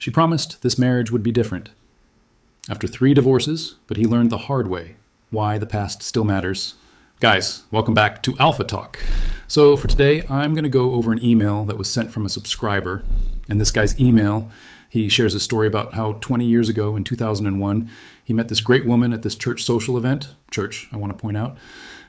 She promised this marriage would be different. After 3 divorces, but he learned the hard way why the past still matters. Guys, welcome back to Alpha Talk. So for today, I'm going to go over an email that was sent from a subscriber. And this guy's email, he shares a story about how 20 years ago in 2001, he met this great woman at this church social event. Church, I want to point out.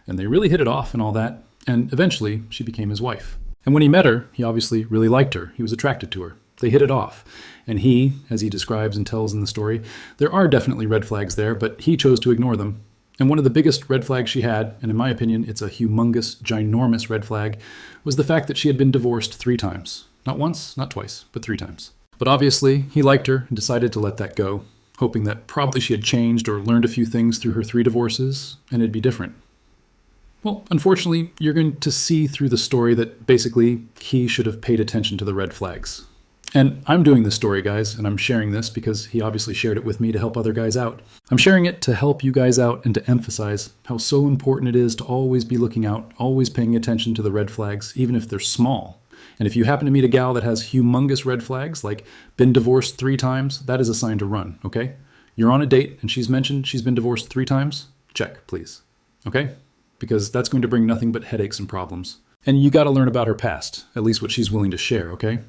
And they really hit it off and all that. And eventually, she became his wife. And when he met her, he obviously really liked her. He was attracted to her. They hit it off. And he, as he describes and tells in the story, there are definitely red flags there, but he chose to ignore them. And one of the biggest red flags she had, and in my opinion, it's a humongous, ginormous red flag, was the fact that she had been divorced 3 times. Not once, not twice, but 3 times. But obviously, he liked her and decided to let that go, hoping that probably she had changed or learned a few things through her 3 divorces, and it'd be different. Well, unfortunately, you're going to see through the story that basically he should have paid attention to the red flags. And I'm doing this story, guys, and I'm sharing this because he obviously shared it with me to help other guys out. I'm sharing it to help you guys out and to emphasize how so important it is to always be looking out, always paying attention to the red flags, even if they're small. And if you happen to meet a gal that has humongous red flags, like been divorced 3 times, that is a sign to run, okay? You're on a date and she's mentioned she's been divorced 3 times, check, please, okay? Because that's going to bring nothing but headaches and problems. And you got to learn about her past, at least what she's willing to share, okay?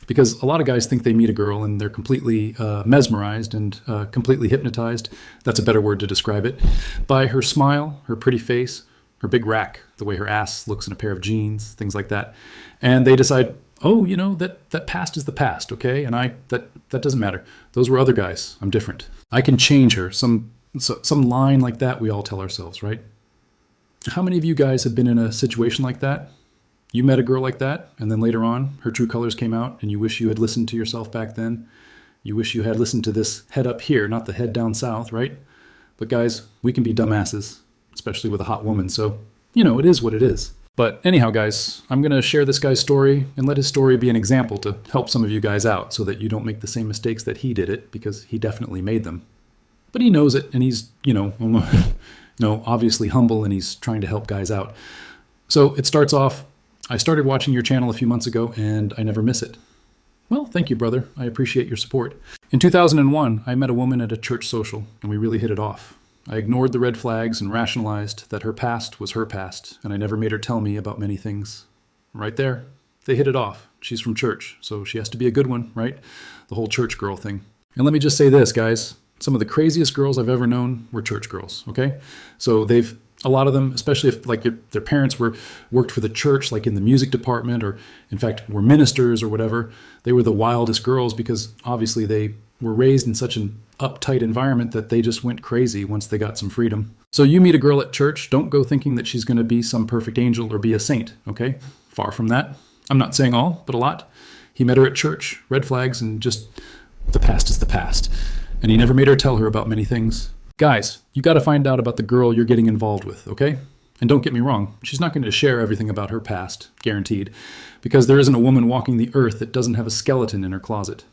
Because a lot of guys think they meet a girl and they're completely mesmerized and completely hypnotized, that's a better word to describe it, by her smile, her pretty face, her big rack, the way her ass looks in a pair of jeans, things like that. And they decide, oh, you know, that past is the past, okay? And that doesn't matter. Those were other guys. I'm different. I can change her. Some line like that we all tell ourselves, right? How many of you guys have been in a situation like that? You met a girl like that, and then later on, her true colors came out, and you wish you had listened to yourself back then. You wish you had listened to this head up here, not the head down south, right? But guys, we can be dumbasses, especially with a hot woman, so, you know, it is what it is. But anyhow, guys, I'm going to share this guy's story and let his story be an example to help some of you guys out so that you don't make the same mistakes that he did it, because he definitely made them. But he knows it, and he's, obviously humble, and he's trying to help guys out. So it starts off, I started watching your channel a few months ago, and I never miss it. Well, thank you, brother. I appreciate your support. In 2001, I met a woman at a church social, and we really hit it off. I ignored the red flags and rationalized that her past was her past, and I never made her tell me about many things. Right there, they hit it off. She's from church, so she has to be a good one, right? The whole church girl thing. And let me just say this, guys. Some of the craziest girls I've ever known were church girls, okay? So a lot of them, especially if their parents worked for the church, like in the music department, or in fact were ministers or whatever, they were the wildest girls because obviously they were raised in such an uptight environment that they just went crazy once they got some freedom. So you meet a girl at church, don't go thinking that she's going to be some perfect angel or be a saint, okay? Far from that. I'm not saying all, but a lot. He met her at church, red flags, and just the past is the past. And he never made her tell her about many things. Guys, you got to find out about the girl you're getting involved with, okay? And don't get me wrong, she's not going to share everything about her past, guaranteed, because there isn't a woman walking the earth that doesn't have a skeleton in her closet.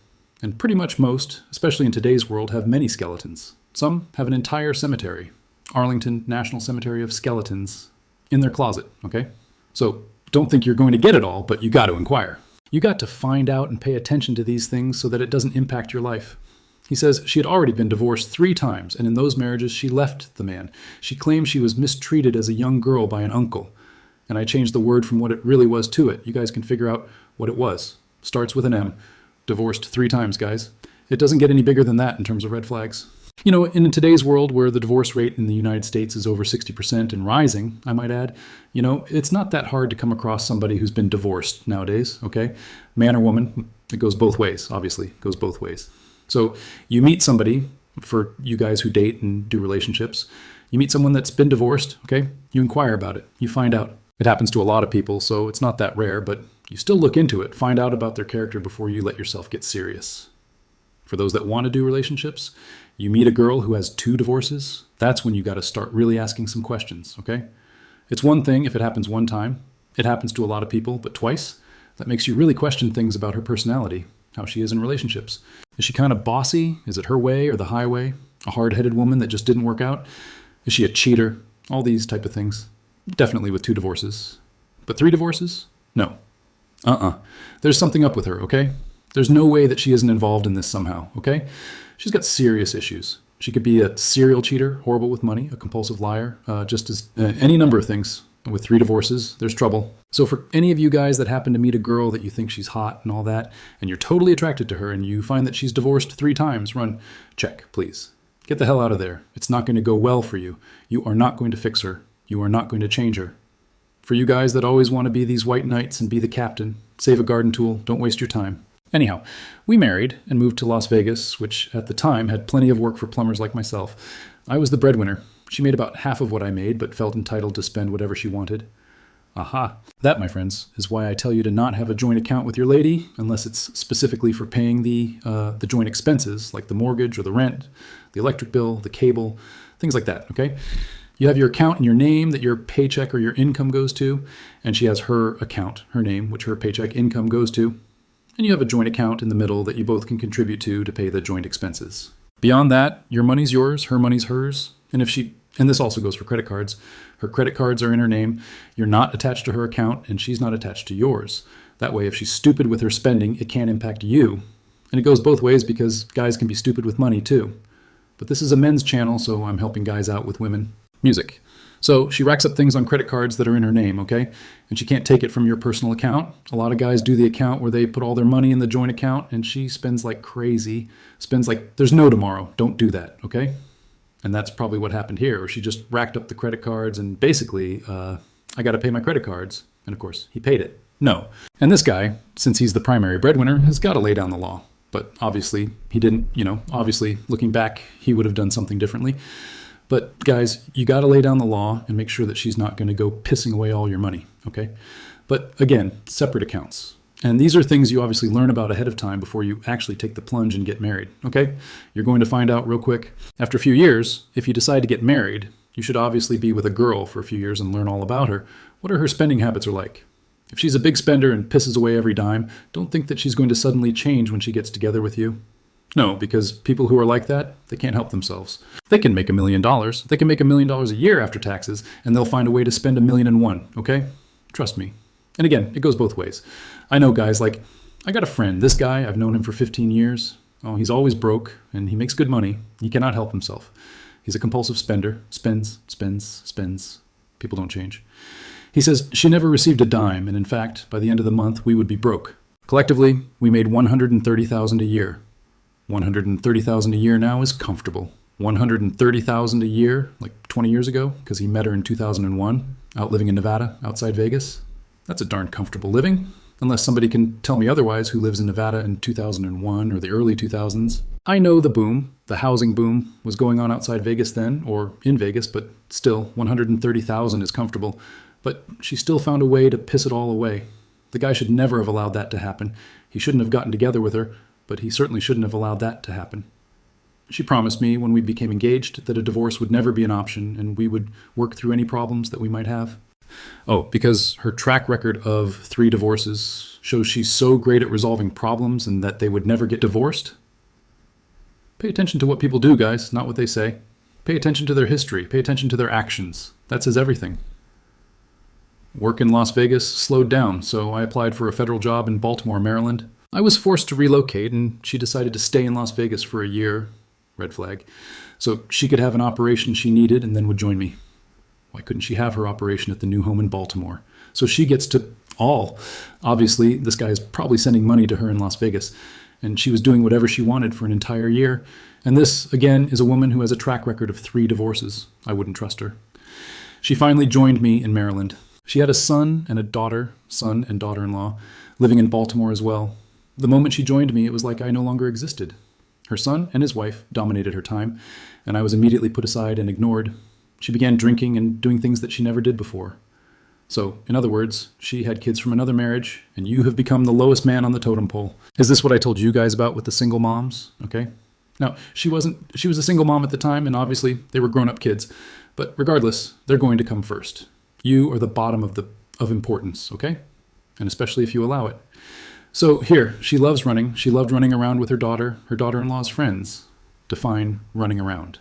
And pretty much most, especially in today's world, have many skeletons. Some have an entire cemetery, Arlington National Cemetery of Skeletons, in their closet, okay? So don't think you're going to get it all, but you got to inquire. You got to find out and pay attention to these things so that it doesn't impact your life. He says she had already been divorced 3 times, and in those marriages, she left the man. She claimed she was mistreated as a young girl by an uncle. And I changed the word from what it really was to it. You guys can figure out what it was. Starts with an M. Divorced 3 times, guys. It doesn't get any bigger than that in terms of red flags. You know, in today's world where the divorce rate in the United States is over 60% and rising, I might add, you know, it's not that hard to come across somebody who's been divorced nowadays, okay? Man or woman, it goes both ways, obviously. It goes both ways. So you meet somebody, for you guys who date and do relationships, you meet someone that's been divorced, okay? You inquire about it. You find out. It happens to a lot of people, so it's not that rare, but you still look into it. Find out about their character before you let yourself get serious. For those that want to do relationships, you meet a girl who has 2 divorces, that's when you got to start really asking some questions, okay? It's one thing if it happens 1 time. It happens to a lot of people, but twice, that makes you really question things about her personality, how she is in relationships. Is she kind of bossy? Is it her way or the highway? A hard-headed woman that just didn't work out? Is she a cheater? All these type of things. Definitely with 2 divorces. But 3 divorces? No. There's something up with her, okay? There's no way that she isn't involved in this somehow, okay? She's got serious issues. She could be a serial cheater, horrible with money, a compulsive liar, just as any number of things. With 3 divorces, there's trouble. So for any of you guys that happen to meet a girl that you think she's hot and all that, and you're totally attracted to her, and you find that she's divorced 3 times, run, check, please. Get the hell out of there. It's not going to go well for you. You are not going to fix her. You are not going to change her. For you guys that always want to be these white knights and be the captain, save a garden tool, don't waste your time. Anyhow, we married and moved to Las Vegas, which at the time had plenty of work for plumbers like myself. I was the breadwinner. She made about half of what I made, but felt entitled to spend whatever she wanted. Aha. That, my friends, is why I tell you to not have a joint account with your lady, unless it's specifically for paying the joint expenses, like the mortgage or the rent, the electric bill, the cable, things like that, okay? You have your account in your name that your paycheck or your income goes to, and she has her account, her name, which her paycheck income goes to, and you have a joint account in the middle that you both can contribute to pay the joint expenses. Beyond that, your money's yours, her money's hers, and this also goes for credit cards. Her credit cards are in her name. You're not attached to her account, and she's not attached to yours. That way, if she's stupid with her spending, it can't impact you. And it goes both ways because guys can be stupid with money too. But this is a men's channel, so I'm helping guys out with women. Music. So she racks up things on credit cards that are in her name, okay? And she can't take it from your personal account. A lot of guys do the account where they put all their money in the joint account, and she spends like crazy. Spends like there's no tomorrow. Don't do that, okay? And that's probably what happened here, where she just racked up the credit cards and basically, I got to pay my credit cards. And of course, he paid it. No. And this guy, since he's the primary breadwinner, has got to lay down the law. But obviously, he didn't, obviously, looking back, he would have done something differently. But guys, you got to lay down the law and make sure that she's not going to go pissing away all your money, okay? But again, separate accounts. And these are things you obviously learn about ahead of time before you actually take the plunge and get married, okay? You're going to find out real quick. After a few years, if you decide to get married, you should obviously be with a girl for a few years and learn all about her. What her spending habits are like. If she's a big spender and pisses away every dime, don't think that she's going to suddenly change when she gets together with you. No, because people who are like that, they can't help themselves. They can make $1 million. They can make $1 million a year after taxes, and they'll find a way to spend $1,000,001, okay? Trust me. And again, it goes both ways. I know guys like, I got a friend, this guy, I've known him for 15 years. Oh, he's always broke, and he makes good money. He cannot help himself. He's a compulsive spender. Spends. People don't change. He says she never received a dime, and in fact, by the end of the month, we would be broke. Collectively, we made $130,000 a year. $130,000 a year now is comfortable. $130,000 a year, like 20 years ago, because he met her in 2001, out living in Nevada, outside Vegas. That's a darn comfortable living, unless somebody can tell me otherwise who lives in Nevada in 2001 or the early 2000s. I know the boom, the housing boom, was going on outside Vegas then, or in Vegas, but still, $130,000 is comfortable. But she still found a way to piss it all away. The guy should never have allowed that to happen. He shouldn't have gotten together with her, but he certainly shouldn't have allowed that to happen. She promised me when we became engaged that a divorce would never be an option and we would work through any problems that we might have. Oh, because her track record of 3 divorces shows she's so great at resolving problems and that they would never get divorced? Pay attention to what people do, guys, not what they say. Pay attention to their history. Pay attention to their actions. That says everything. Work in Las Vegas slowed down, so I applied for a federal job in Baltimore, Maryland. I was forced to relocate, and she decided to stay in Las Vegas for a year, red flag, so she could have an operation she needed and then would join me. Why couldn't she have her operation at the new home in Baltimore? So she gets to all. Obviously, this guy is probably sending money to her in Las Vegas, and she was doing whatever she wanted for an entire year. And this, again, is a woman who has a track record of 3 divorces. I wouldn't trust her. She finally joined me in Maryland. She had a son and a daughter, son and daughter-in-law, living in Baltimore as well. The moment she joined me, it was like I no longer existed. Her son and his wife dominated her time, and I was immediately put aside and ignored. She began drinking and doing things that she never did before. So, in other words, she had kids from another marriage, and you have become the lowest man on the totem pole. Is this what I told you guys about with the single moms? Okay? Now, she was a single mom at the time, and obviously they were grown-up kids. But regardless, they're going to come first. You are the bottom of importance, okay? And especially if you allow it. So here, she loves running. She loved running around with her daughter-in-law's friends. Define running around.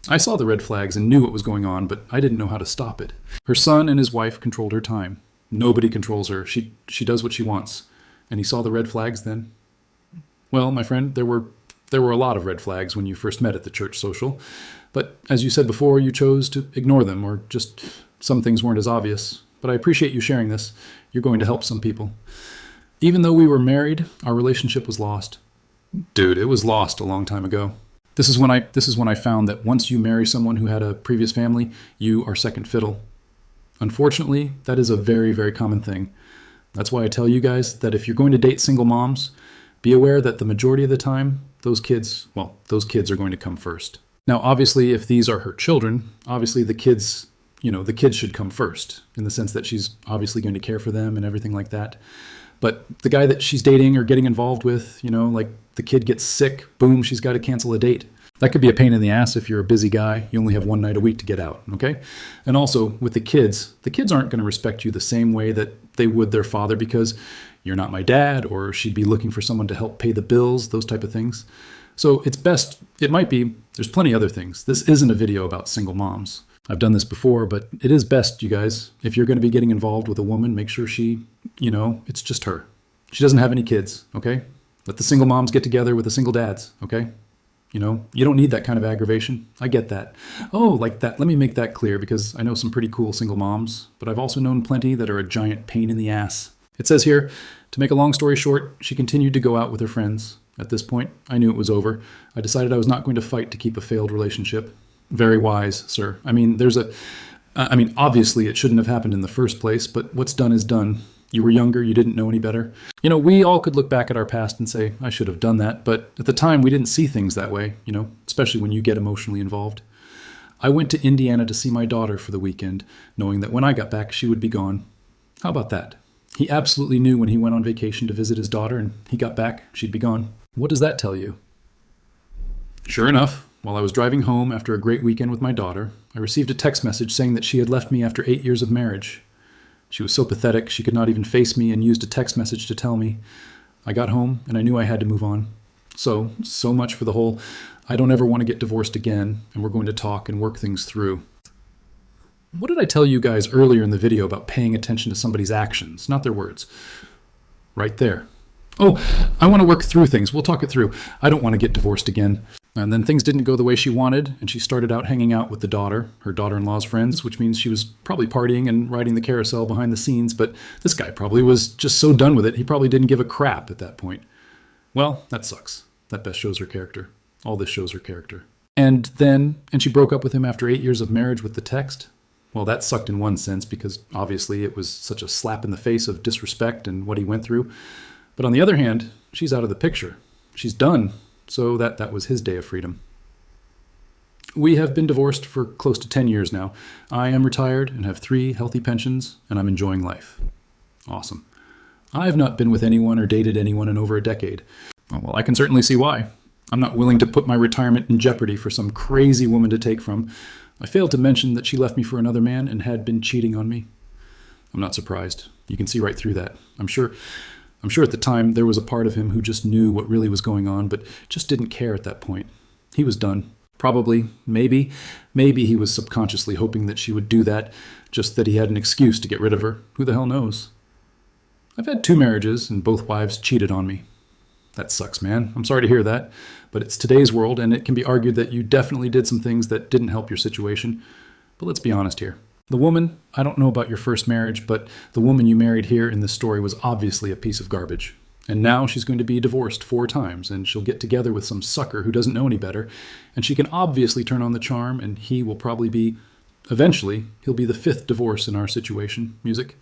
I saw the red flags and knew what was going on, but I didn't know how to stop it. Her son and his wife controlled her time. Nobody controls her. She does what she wants. And he saw the red flags then. Well, my friend, there were a lot of red flags when you first met at the church social, but as you said before, you chose to ignore them, or just some things weren't as obvious. But I appreciate you sharing this. You're going to help some people. Even though we were married, our relationship was lost. Dude, it was lost a long time ago. This is when I found that once you marry someone who had a previous family, you are second fiddle. Unfortunately, that is a very, very common thing. That's why I tell you guys that if you're going to date single moms, be aware that the majority of the time, those kids are going to come first. Now, obviously, if these are her children, obviously the kids should come first, in the sense that she's obviously going to care for them and everything like that. But the guy that she's dating or getting involved with, like the kid gets sick, boom, she's got to cancel a date. That could be a pain in the ass if you're a busy guy. You only have one night a week to get out, okay? And also, with the kids aren't going to respect you the same way that they would their father, because you're not my dad, or she'd be looking for someone to help pay the bills, those type of things. So there's plenty other things. This isn't a video about single moms. I've done this before, but it is best, you guys, if you're going to be getting involved with a woman, make sure she, it's just her. She doesn't have any kids, okay? Let the single moms get together with the single dads, okay? You don't need that kind of aggravation. I get that. Oh, like that. Let me make that clear, because I know some pretty cool single moms, but I've also known plenty that are a giant pain in the ass. It says here, to make a long story short, she continued to go out with her friends. At this point, I knew it was over. I decided I was not going to fight to keep a failed relationship. Very wise, sir. I mean, obviously it shouldn't have happened in the first place, but what's done is done. You were younger, you didn't know any better. We all could look back at our past and say, I should have done that, but at the time we didn't see things that way, especially when you get emotionally involved. I went to Indiana to see my daughter for the weekend, knowing that when I got back, she would be gone. How about that? He absolutely knew when he went on vacation to visit his daughter and he got back, she'd be gone. What does that tell you? Sure enough, while I was driving home after a great weekend with my daughter, I received a text message saying that she had left me after 8 years of marriage. She was so pathetic, she could not even face me and used a text message to tell me. I got home and I knew I had to move on. So much for the whole, I don't ever want to get divorced again, and we're going to talk and work things through. What did I tell you guys earlier in the video about paying attention to somebody's actions, not their words? Right there. Oh, I want to work through things. We'll talk it through. I don't want to get divorced again. And then things didn't go the way she wanted, and she started out hanging out with her daughter-in-law's friends, which means she was probably partying and riding the carousel behind the scenes, but this guy probably was just so done with it, he probably didn't give a crap at that point. Well, that sucks. That best shows her character. All this shows her character. And she broke up with him after 8 years of marriage with the text. Well, that sucked in one sense, because obviously it was such a slap in the face of disrespect and what he went through. But on the other hand, she's out of the picture. She's done. So that was his day of freedom. We have been divorced for close to 10 years now. I am retired and have 3 healthy pensions, and I'm enjoying life. Awesome. I have not been with anyone or dated anyone in over a decade. Well, I can certainly see why. I'm not willing to put my retirement in jeopardy for some crazy woman to take from. I failed to mention that she left me for another man and had been cheating on me. I'm not surprised. You can see right through that. I'm sure at the time there was a part of him who just knew what really was going on, but just didn't care at that point. He was done. Probably, maybe he was subconsciously hoping that she would do that, just that he had an excuse to get rid of her. Who the hell knows? I've had 2 marriages, and both wives cheated on me. That sucks, man. I'm sorry to hear that, but it's today's world, and it can be argued that you definitely did some things that didn't help your situation. But let's be honest here. The woman, I don't know about your first marriage, but the woman you married here in this story was obviously a piece of garbage. And now she's going to be divorced 4 times, and she'll get together with some sucker who doesn't know any better, and she can obviously turn on the charm, and he will probably be, eventually, he'll be the 5th divorce in our situation, music.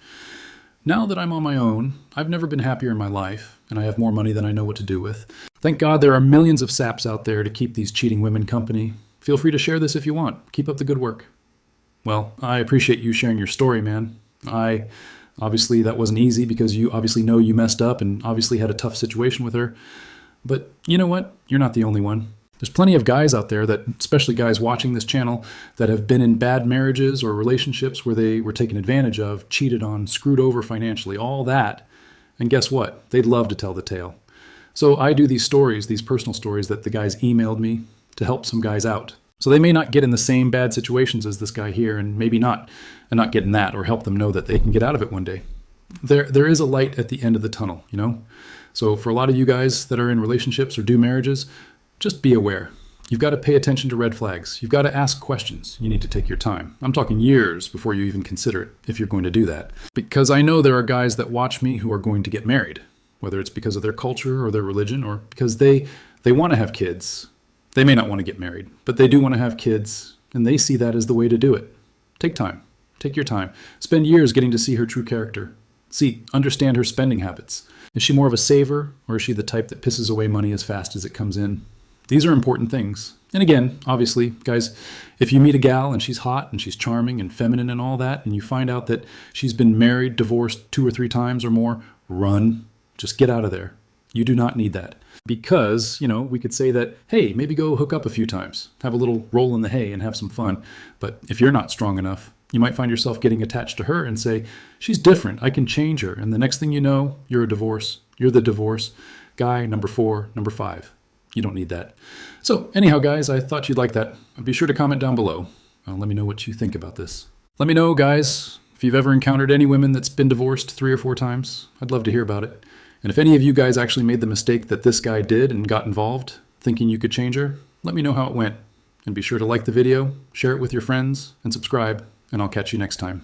Now that I'm on my own, I've never been happier in my life, and I have more money than I know what to do with. Thank God there are millions of saps out there to keep these cheating women company. Feel free to share this if you want. Keep up the good work. Well, I appreciate you sharing your story, man. Obviously that wasn't easy, because you obviously know you messed up and obviously had a tough situation with her. But you know what? You're not the only one. There's plenty of guys out there, that, especially guys watching this channel, that have been in bad marriages or relationships where they were taken advantage of, cheated on, screwed over financially, all that. And guess what? They'd love to tell the tale. So I do these stories, these personal stories that the guys emailed me to help some guys out. So they may not get in the same bad situations as this guy here, and maybe not get in that, or help them know that they can get out of it one day. There is a light at the end of the tunnel, So for a lot of you guys that are in relationships or do marriages, just be aware. You've got to pay attention to red flags. You've got to ask questions. You need to take your time. I'm talking years before you even consider it, if you're going to do that. Because I know there are guys that watch me who are going to get married, whether it's because of their culture or their religion or because they want to have kids. They may not want to get married, but they do want to have kids, and they see that as the way to do it. Take time. Take your time. Spend years getting to see her true character. Understand her spending habits. Is she more of a saver, or is she the type that pisses away money as fast as it comes in? These are important things. And again, obviously, guys, if you meet a gal and she's hot and she's charming and feminine and all that, and you find out that she's been married, divorced 2 or 3 times or more, run. Just get out of there. You do not need that. Because, we could say that, hey, maybe go hook up a few times, have a little roll in the hay and have some fun. But if you're not strong enough, you might find yourself getting attached to her and say, she's different, I can change her. And the next thing you know, you're the divorce guy, number 4, number 5. You don't need that. So anyhow, guys, I thought you'd like that. Be sure to comment down below. Let me know what you think about this. Let me know, guys, if you've ever encountered any women that's been divorced 3 or 4 times. I'd love to hear about it. And if any of you guys actually made the mistake that this guy did and got involved, thinking you could change her, let me know how it went. And be sure to like the video, share it with your friends, and subscribe, and I'll catch you next time.